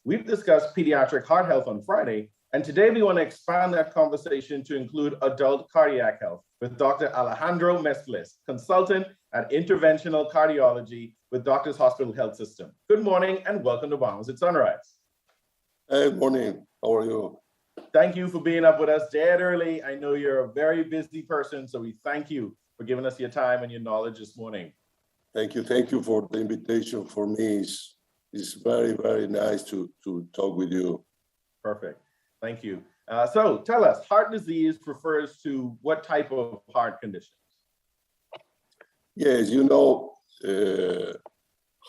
We've discussed pediatric heart health on Friday, and today we want to expand that conversation to include adult cardiac health with Dr. Alejandro Mesples, consultant at interventional cardiology with Doctors Hospital Health System. Good morning and welcome to Bahamas at Sunrise. Hey, good morning. How are you? Thank you for being up with us dead early. I know you're a very busy person, so we thank you for giving us your time and your knowledge this morning. Thank you for the invitation. For me, it's very, very nice to talk with you. Perfect. Thank you. So tell us, heart disease refers to what type of heart conditions? Yes,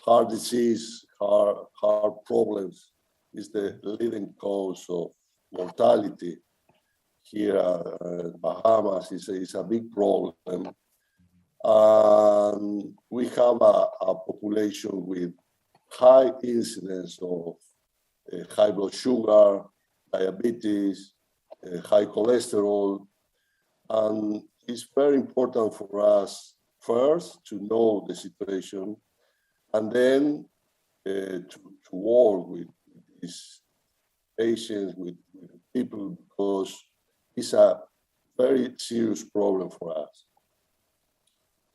heart disease, heart problems is the leading cause of mortality. Here in Bahamas is a big problem. We have a population with high incidence of high blood sugar, diabetes, high cholesterol, and it's very important for us first to know the situation and then to work with these patients, with people, because it's a very serious problem for us.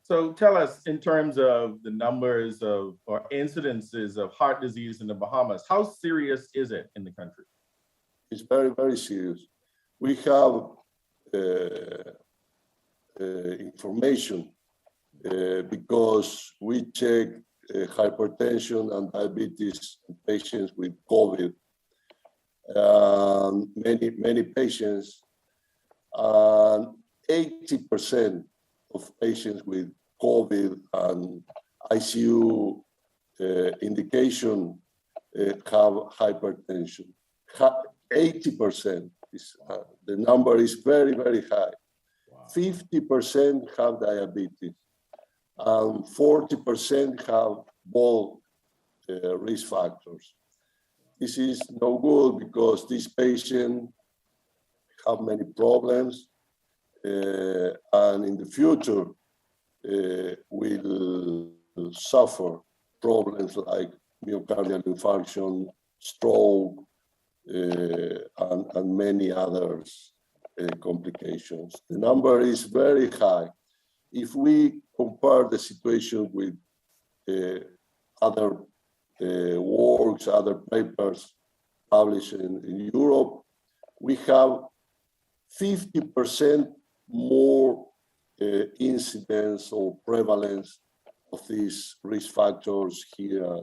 So tell us, in terms of the numbers of or incidences of heart disease in the Bahamas, how serious is it in the country? It's very, very serious. We have information because we check hypertension and diabetes in patients with COVID. Many patients, 80% of patients with COVID and ICU indication have hypertension. 80% is the number is very, very high. Wow. 50% have diabetes, and 40% have both risk factors. This is no good because these patients have many problems, and in the future will suffer problems like myocardial infarction, stroke, and many others complications. The number is very high. If we compare the situation with other works, other papers published in Europe, we have 50% more incidence or prevalence of these risk factors here.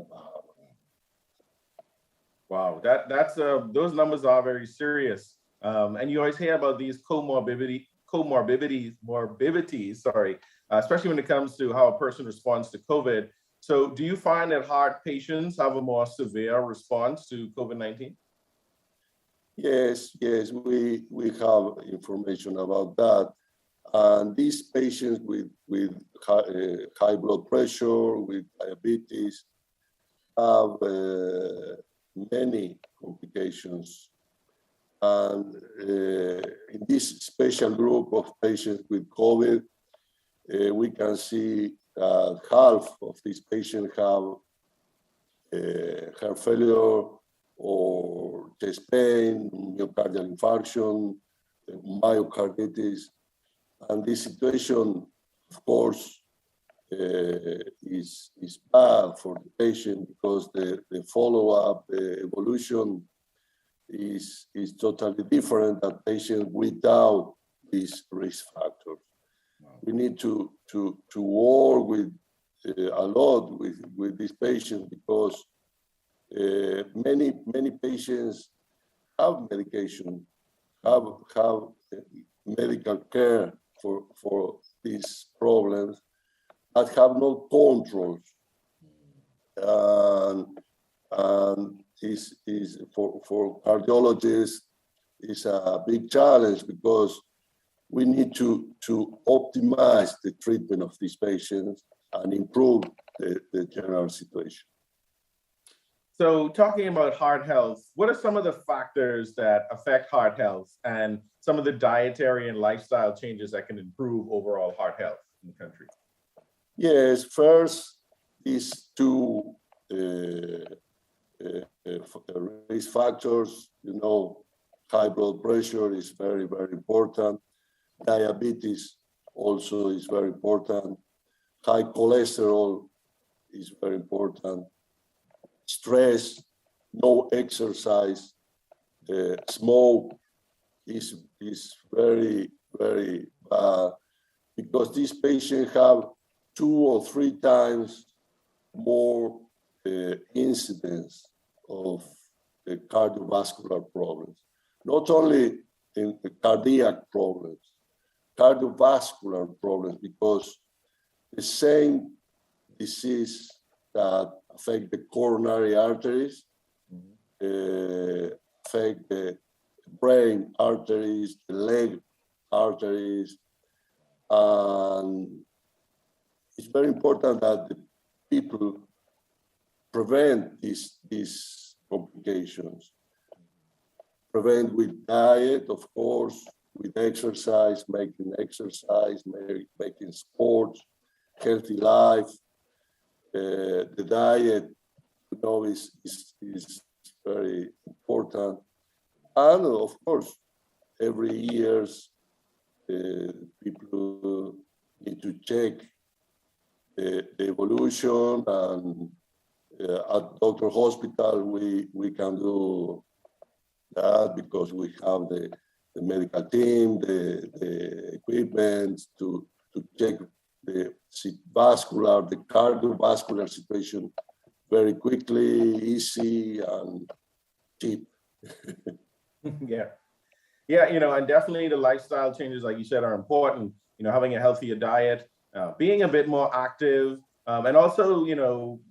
Wow, that's those numbers are very serious. And you always hear about these morbidities, sorry, especially when it comes to how a person responds to COVID. So do you find that heart patients have a more severe response to COVID-19? Yes, we have information about that. And these patients with high blood pressure, with diabetes, have many complications. And in this special group of patients with COVID, we can see half of these patients have heart failure or chest pain, myocardial infarction, myocarditis. And this situation, of course, is bad for the patient because the follow-up evolution is totally different than patients without these risk factors. We need to work with a lot with these patients because many patients have medication, have medical care for these problems, but have no controls. And is for cardiologists is a big challenge because we need to optimize the treatment of these patients and improve the general situation. So talking about heart health, what are some of the factors that affect heart health and some of the dietary and lifestyle changes that can improve overall heart health in the country? Yes, first, these two risk factors, high blood pressure is very, very important. Diabetes also is very important. High cholesterol is very important. Stress, no exercise, smoke is very, very bad because these patients have 2 or 3 times more incidence of cardiovascular problems, not only in the cardiac problems, cardiovascular problems, because the same disease that affect the coronary arteries, affect the brain arteries, the leg arteries, and it's very important that the people prevent these complications. Prevent with diet, of course, with exercise, making sports, healthy life. The diet, is very important. And of course, every year, people need to check the evolution, and at Doctor Hospital, we can do that because we have the medical team, the equipment to check the cardiovascular situation very quickly, easy, and cheap. Yeah, and definitely the lifestyle changes, like you said, are important. Having a healthier diet, being a bit more active, and also,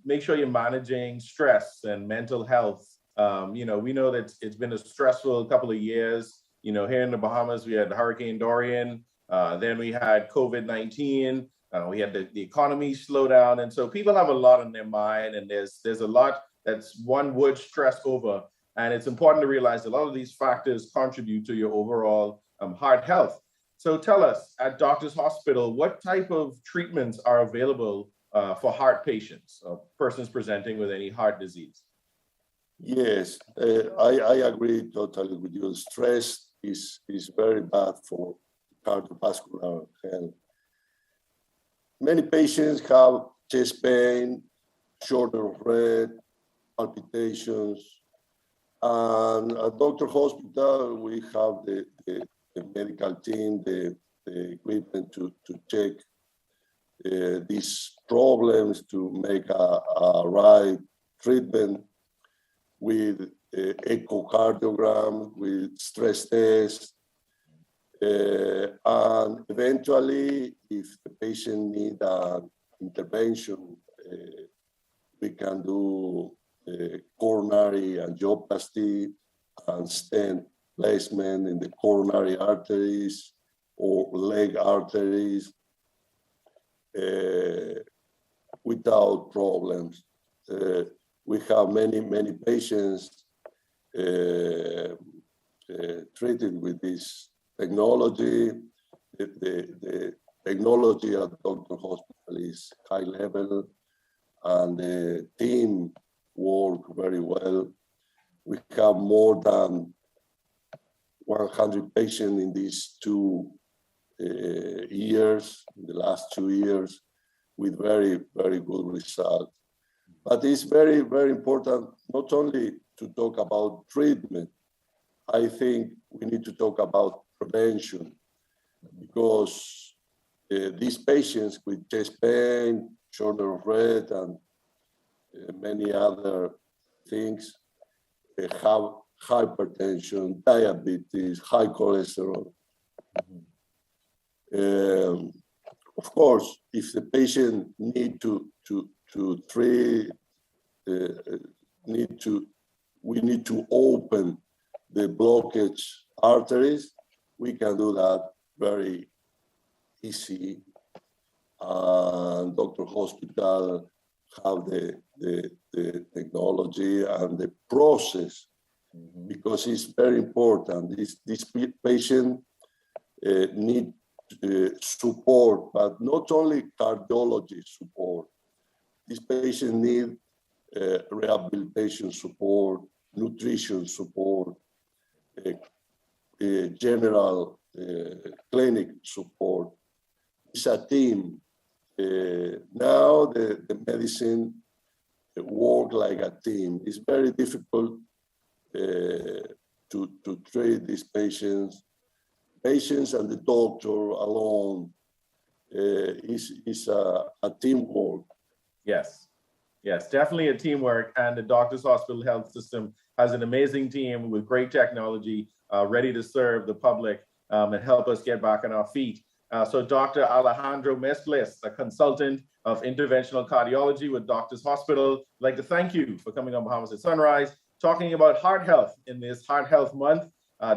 make sure you're managing stress and mental health. We know that it's been a stressful couple of years. Here in the Bahamas, we had Hurricane Dorian, then we had COVID-19, we had the economy slow down. And so people have a lot on their mind, and there's a lot that's one would stress over. And it's important to realize a lot of these factors contribute to your overall heart health. So tell us, at Doctor's Hospital, what type of treatments are available for heart patients, persons presenting with any heart disease? Yes, I agree totally with you. Stress is very bad for cardiovascular health. Many patients have chest pain, shortness of breath, palpitations. And at Doctor Hospital, we have the medical team, the the equipment to check these problems, to make a right treatment with echocardiogram, with stress test, and eventually, if the patient needs an intervention, we can do coronary angioplasty and stent placement in the coronary arteries or leg arteries without problems. We have many patients treated with this technology. The technology at Dr. Hospital is high level, and the team work very well. We have more than 100 patients in these 2 years, in the last 2 years, with very good results. But it's very important not only to talk about treatment. I think we need to talk about prevention, because these patients with chest pain, shoulder of breath, and many other things have hypertension, diabetes, high cholesterol. Of course, if the patient need to treat, we need to open the blockage arteries. We can do that very easy. And Dr. Hospital have the technology and the process, because it's very important. This patient need support, but not only cardiology support. This patient need rehabilitation support, nutrition support, general clinic support. It's a team. Now the medicine work like a team. It's very difficult to treat these patients. Patients and the doctor alone is a teamwork. Yes, definitely a teamwork. And the Doctors Hospital Health System has an amazing team with great technology, ready to serve the public and help us get back on our feet. So Dr. Alejandro Mesples, a consultant of interventional cardiology with Doctors Hospital, I'd like to thank you for coming on Bahamas at Sunrise, talking about heart health in this Heart Health Month.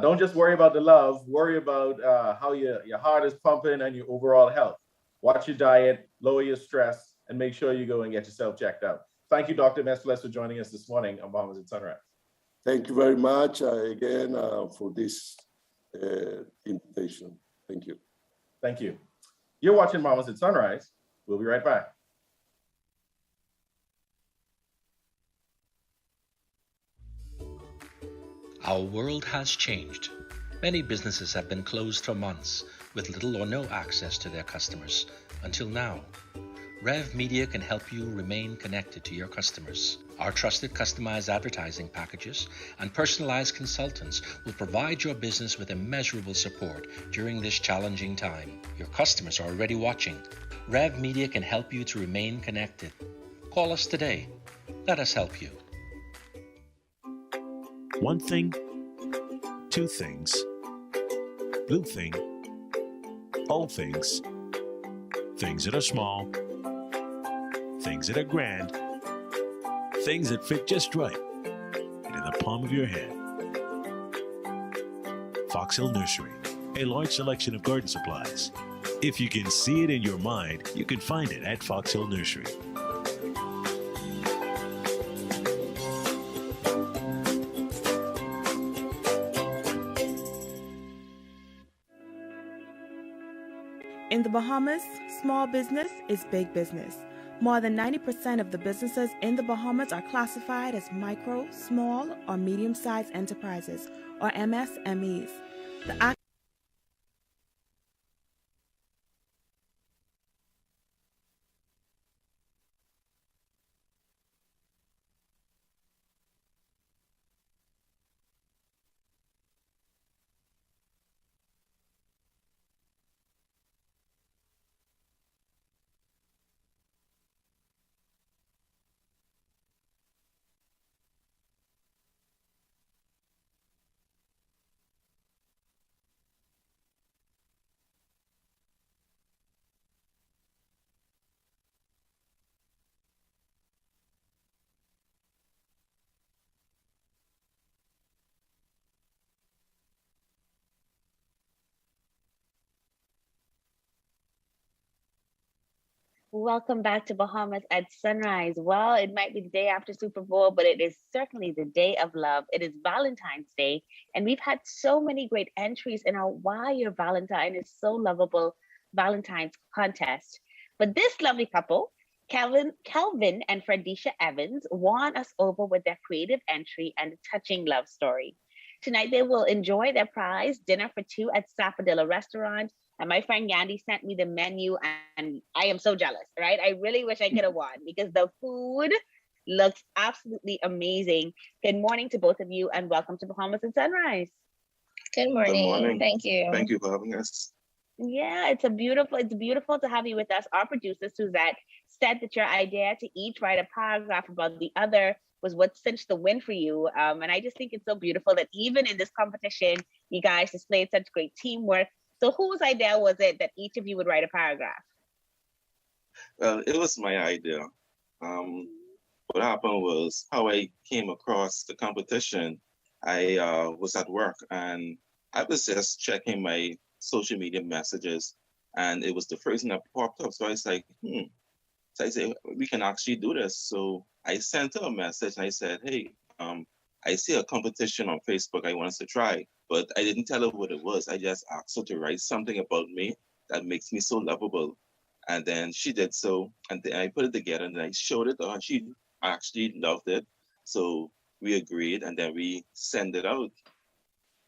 Don't just worry about the love, worry about how your heart is pumping and your overall health. Watch your diet, lower your stress, and make sure you go and get yourself checked out. Thank you, Dr. Mesples, for joining us this morning on Bahamas at Sunrise. Thank you very much again for this invitation. Thank you. Thank you. You're watching Bahamas at Sunrise. We'll be right back. Our world has changed. Many businesses have been closed for months with little or no access to their customers until now. Rev Media can help you remain connected to your customers. Our trusted customized advertising packages and personalized consultants will provide your business with immeasurable support during this challenging time. Your customers are already watching. Rev Media can help you to remain connected. Call us today. Let us help you. One thing, two things, blue thing, all things, things that are small, things that are grand, things that fit just right, and in the palm of your hand. Fox Hill Nursery, a large selection of garden supplies. If you can see it in your mind, you can find it at Fox Hill Nursery. In the Bahamas, small business is big business. More than 90% of the businesses in the Bahamas are classified as micro, small, or medium-sized enterprises, or MSMEs. The Welcome back to Bahamas at Sunrise. Well, it might be the day after Super Bowl, but it is certainly the day of love. It is Valentine's Day, and we've had so many great entries in our Why Your Valentine is So Lovable Valentine's contest. But this lovely couple, Kelvin and Fredesha Evans, won us over with their creative entry and touching love story. Tonight, they will enjoy their prize, dinner for two at Sapadilla Restaurant. And my friend Yandy sent me the menu, and I am so jealous, right? I really wish I could have won because the food looks absolutely amazing. Good morning to both of you, and welcome to Bahamas and Sunrise. Good morning. Thank you. Thank you for having us. Yeah, it's beautiful to have you with us. Our producer Suzette said that your idea to each write a paragraph about the other was what cinched the win for you. And I just think it's so beautiful that even in this competition, you guys displayed such great teamwork. So whose idea was it that each of you would write a paragraph? Well, it was my idea. What happened was how I came across the competition. I was at work and I was just checking my social media messages, and it was the first thing that popped up. So I was like, So I said, we can actually do this. So I sent her a message and I said, hey, I see a competition on Facebook I want us to try, but I didn't tell her what it was. I just asked her to write something about me that makes me so lovable. And then she did so, and then I put it together and I showed it to her, and she actually loved it. So we agreed, and then we sent it out.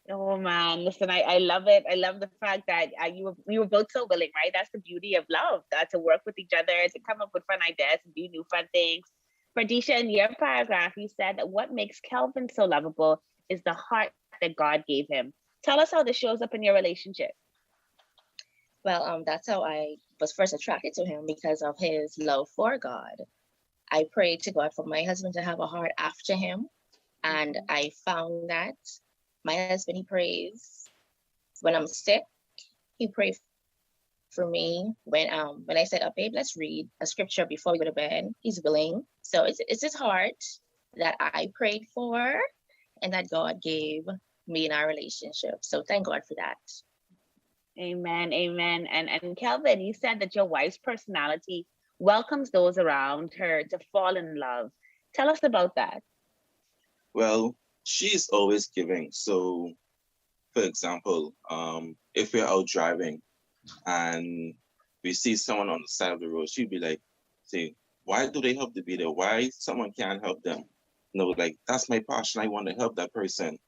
Oh man, listen, I love it. I love the fact that you were both so willing, right? That's the beauty of love, to work with each other, to come up with fun ideas and do new fun things. Fredesha, in your paragraph, you said that what makes Kelvin so lovable is the heart that God gave him. Tell us how this shows up in your relationship. Well, that's how I was first attracted to him, because of his love for God. I prayed to God for my husband to have a heart after him, and I found that my husband, he prays when I'm sick. He prays for me when I said, oh, babe, let's read a scripture before we go to bed. He's willing. So it's his heart that I prayed for and that God gave me in our relationship. So thank God for that. Amen. Amen. And Kelvin, you said that your wife's personality welcomes those around her to fall in love. Tell us about that. Well, she's always giving. So, for example, if we're out driving and we see someone on the side of the road, she'd be like, say, why do they have to be there? Why someone can't help them? No, like, that's my passion. I want to help that person,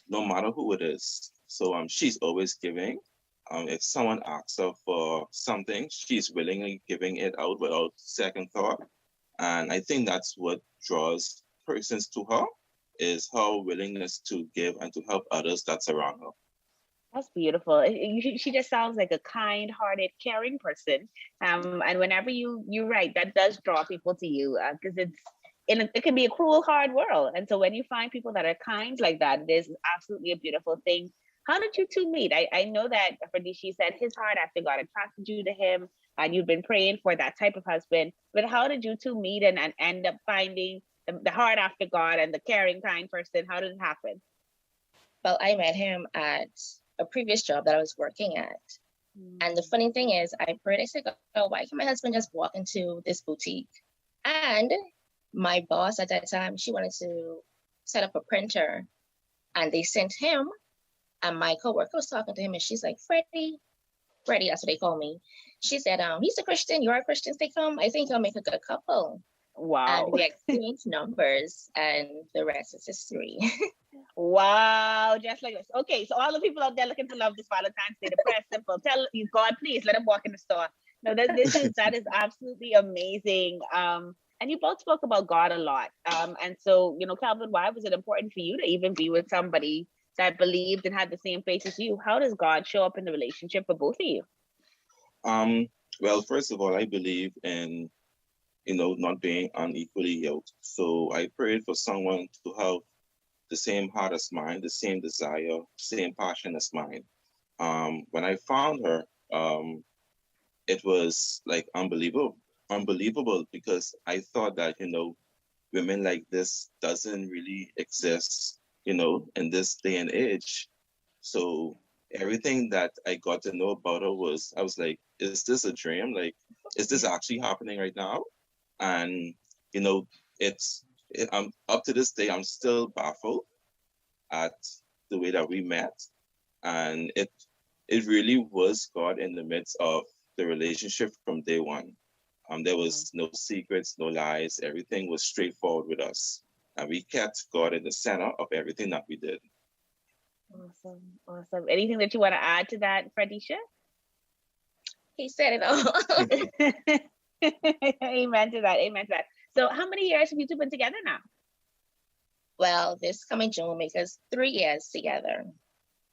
no matter who it is. So she's always giving. If someone asks her for something, she's willingly giving it out without second thought. And I think that's what draws persons to her, is her willingness to give and to help others that's around her. That's beautiful. She just sounds like a kind-hearted, caring person. And whenever you write, that does draw people to you, because it can be a cruel, hard world. And so when you find people that are kind like that, it is absolutely a beautiful thing. How did you two meet? I know that Fredesha said his heart after God attracted you to him, and you've been praying for that type of husband. But how did you two meet and end up finding the heart after God and the caring, kind person? How did it happen? Well, I met him at a previous job that I was working at. And the funny thing is, I prayed, I said, oh, why can my husband just walk into this boutique? And my boss at that time, she wanted to set up a printer, and they sent him, and my coworker was talking to him, and she's like, Freddie, that's what they call me. She said, he's a Christian, you're a Christian, they come, I think I'll make a good couple. Wow. And we exchanged numbers, and the rest is history. Wow, just like this. Okay, so all the people out there looking to love this Valentine's Day, the prayer simple. Tell you, God, please let him walk in the store. No, that is absolutely amazing. And you both spoke about God a lot. And so, Kelvin, why was it important for you to even be with somebody that believed and had the same faith as you? How does God show up in the relationship for both of you? Well, first of all, I believe in, not being unequally yoked. So I prayed for someone to have the same heart as mine, the same desire, same passion as mine. When I found her, it was like unbelievable, because I thought that, women like this doesn't really exist, in this day and age. So everything that I got to know about her I was like, is this a dream? Like, is this actually happening right now? And, you know, I'm up to this day, I'm still baffled at the way that we met. And it really was God in the midst of the relationship from day one. There was no secrets, no lies. Everything was straightforward with us. And we kept God in the center of everything that we did. Awesome. Awesome. Anything that you want to add to that, Fredesha? He said it all. Amen to that. Amen to that. So how many years have you two been together now? Well, this coming June will make us 3 years together.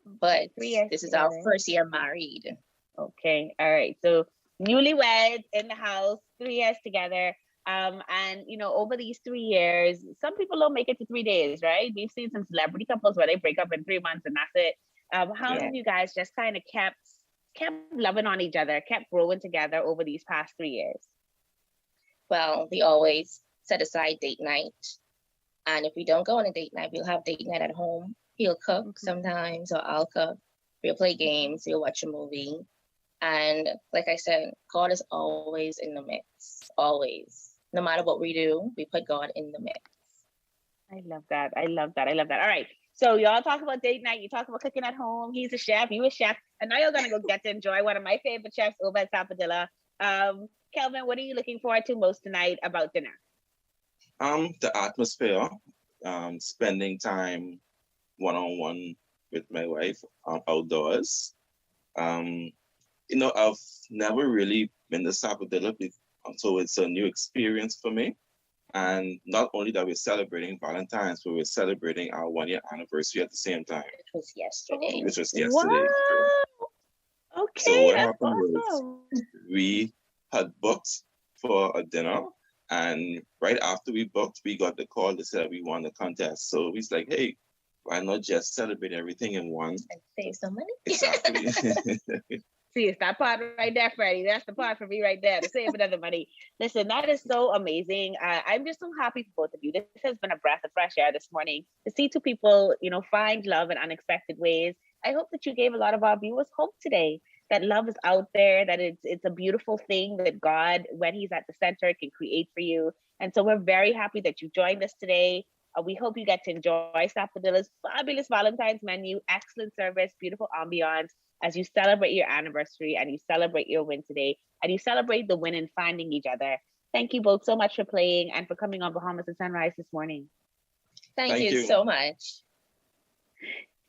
But 3 years this is together. our first year married. Okay. All right. So newlyweds in the house, 3 years together. And you know, over these 3 years, some people don't make it to 3 days, right? We've seen some celebrity couples where they break up in 3 months and that's it. How have you guys just kind of kept loving on each other, kept growing together over these past 3 years? Well, we always set aside date night. And if we don't go on a date night, we'll have date night at home. He'll cook sometimes, or I'll cook. We'll play games, we'll watch a movie. And like I said, God is always in the mix, always. No matter what we do, we put God in the mix. I love that. I love that. I love that. All right. So y'all talk about date night. You talk about cooking at home. He's a chef. You a chef. And now you're going to go get to enjoy one of my favorite chefs over at Sappadilla. Kelvin, what are you looking forward to most tonight about dinner? The atmosphere, spending time one-on-one with my wife outdoors. You know, I've never really been to Sappadilla, so it's a new experience for me. And not only that we're celebrating Valentine's, but we're celebrating our 1-year anniversary at the same time. It was yesterday. Which was yesterday. Wow. Okay, So what that's happened awesome. was we had booked for a dinner, and right after we booked, we got the call that said we won the contest. So he's like, hey, why not just celebrate everything in one? And save some money. Exactly. See, it's that part right there, Freddie. That's the part for me right there, to save another money. Listen, that is so amazing. I'm just so happy for both of you. This has been a breath of fresh air this morning to see two people, you know, find love in unexpected ways. I hope that you gave a lot of our viewers hope today, that love is out there, that it's a beautiful thing that God, when he's at the center, can create for you. And so we're very happy that you joined us today. We hope you get to enjoy Sappadilla's fabulous Valentine's menu, excellent service, beautiful ambiance, as you celebrate your anniversary and you celebrate your win today and you celebrate the win in finding each other. Thank you both so much for playing and for coming on Bahamas at Sunrise this morning. Thank you so much.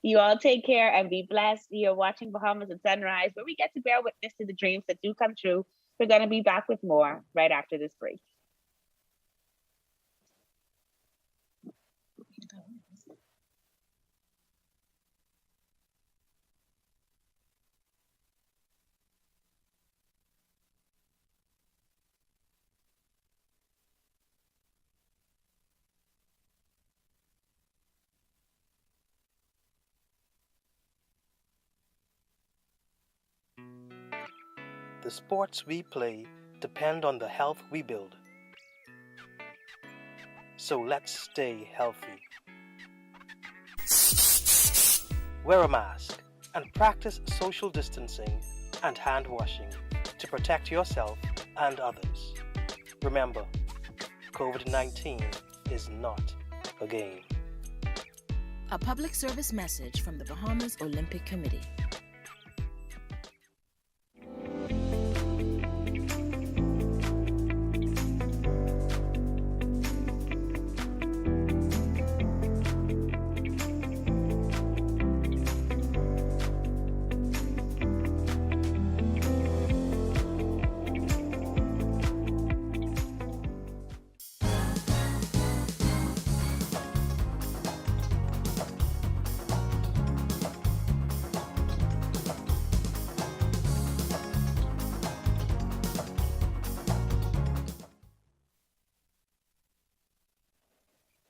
You all take care and be blessed. You're watching Bahamas at Sunrise, where we get to bear witness to the dreams that do come true. We're going to be back with more right after this break. The sports we play depend on the health we build. So let's stay healthy. Wear a mask and practice social distancing and hand washing to protect yourself and others. Remember, COVID-19 is not a game. A public service message from the Bahamas Olympic Committee.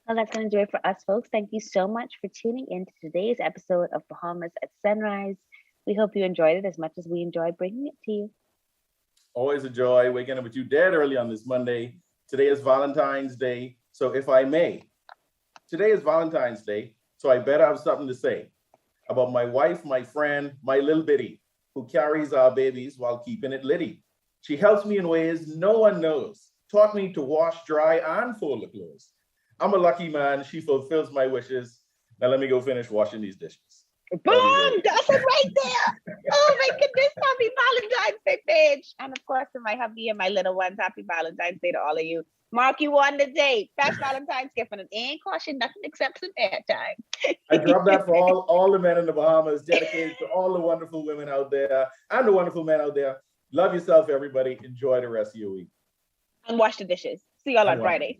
Well, that's going to do it for us, folks. Thank you so much for tuning in to today's episode of Bahamas at Sunrise. We hope you enjoyed it as much as we enjoyed bringing it to you. Always a joy waking up with you dead early on this Monday. Today is Valentine's Day. So if I may, today is Valentine's Day. So I better have something to say about my wife, my friend, my little bitty, who carries our babies while keeping it litty. She helps me in ways no one knows. Taught me to wash, dry, and fold the clothes. I'm a lucky man. She fulfills my wishes. Now let me go finish washing these dishes. Boom! That's it right there. Oh my goodness. Happy Valentine's Day, Paige. And of course, to my hubby and my little ones, happy Valentine's Day to all of you. Mark, you won the date. Best Valentine's gift, and it ain't costing nothing except some airtime. I dropped that for all the men in the Bahamas, dedicated to all the wonderful women out there and the wonderful men out there. Love yourself, everybody. Enjoy the rest of your week. And wash the dishes. See y'all on Friday.